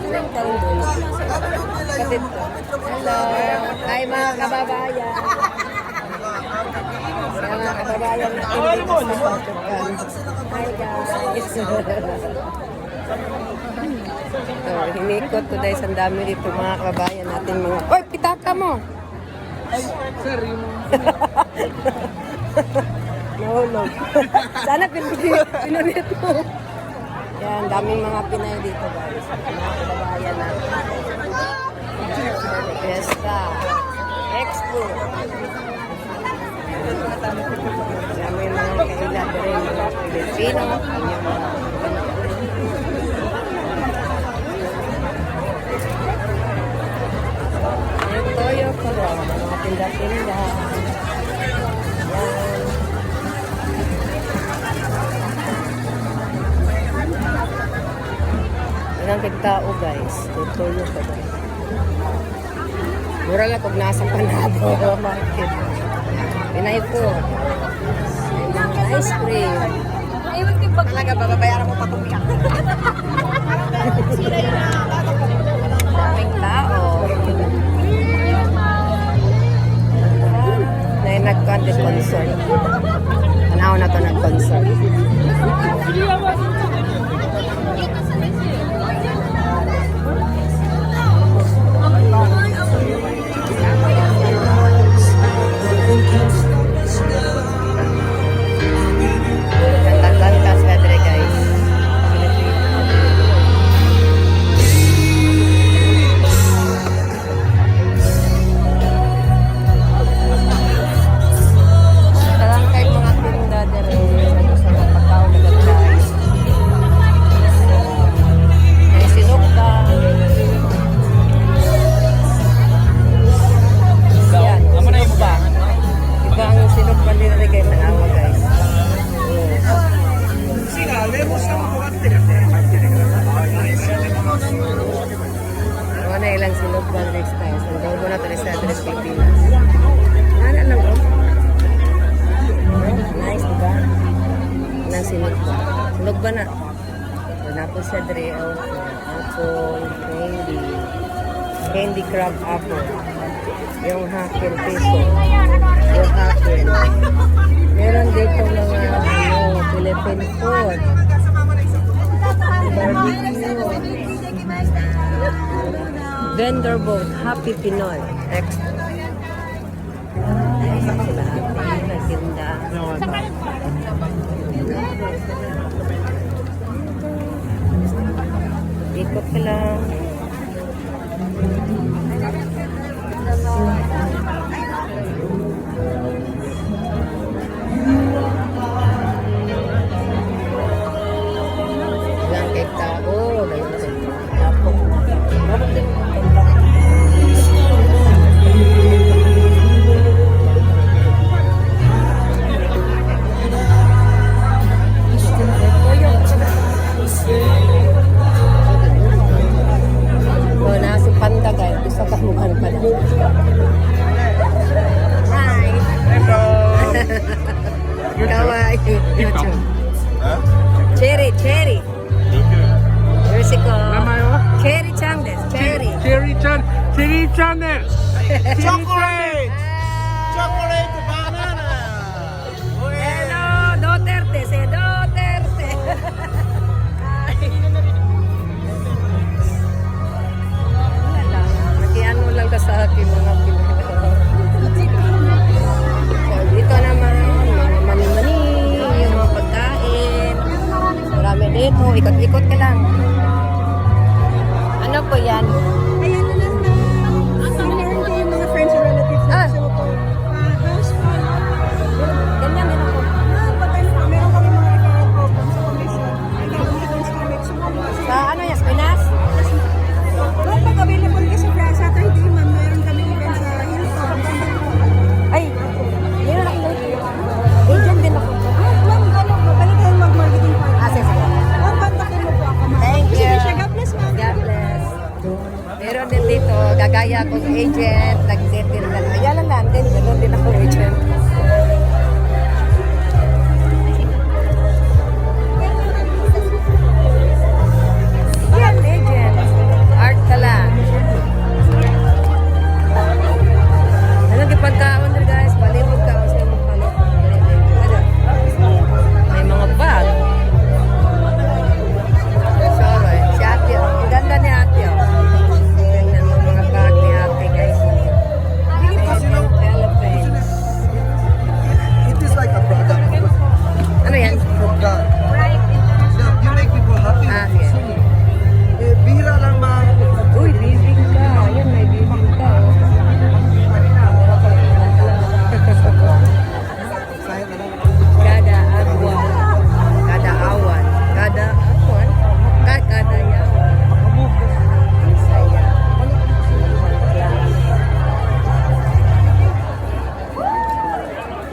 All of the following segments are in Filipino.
Ilang taon doon? Kapit ko. Hello. Hi mga kababayan. Mga kababayan natin dito sa Portugal. Hi guys. So, hinikot ko dahil ang dami dito mga kababayan natin mga... Oy, pitaka mo! Ay, sir, yung... Nahulog. Sana pinulit mo. Yan, daming mga Pinay dito guys. Mga kababayan natin. Fiesta. Expo. Daming mga kailan rin mga Pilipino. Yung toyo ko lang. Mga tinda-tinda. Yan. Ilang kagtao guys. Tutuyo ko ba? Mura lang pag nasa Panabo market. Pinay po. Ice cream. Ayun yung pag talaga babayaran mo pa tumiyak. Daming tao. Na nag-concert. Anaw na to nag-concert. Lantas Pedre guys. Talang kahit mga tinda din sa mga pagkaon na guys. May sinukta. Yan, sinukta. Iba ang sinukta nila guys sa awa guys. Ano na ilang silog ba next time? So, gawin mo na ito sa address Pilipinas. Ano lang oh? Nice, diba? Ilang silog ba? Silog ba na? So, napos siya dre. Apple, candy. Candy crab apple. Yung hakin piso. Yung hakin. Meron dito mga Philippine food. Barbecue. Vendor boat, Happy Pinoy. Extra. Sila happy, nagtinda. Ikot ka lang. Ilang kay tao, tapok.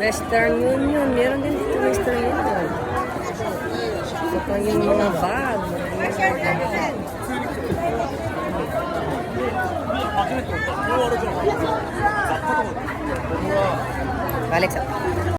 Western Union. Meron din dito Western Union. Ito yung mga bag. Alex,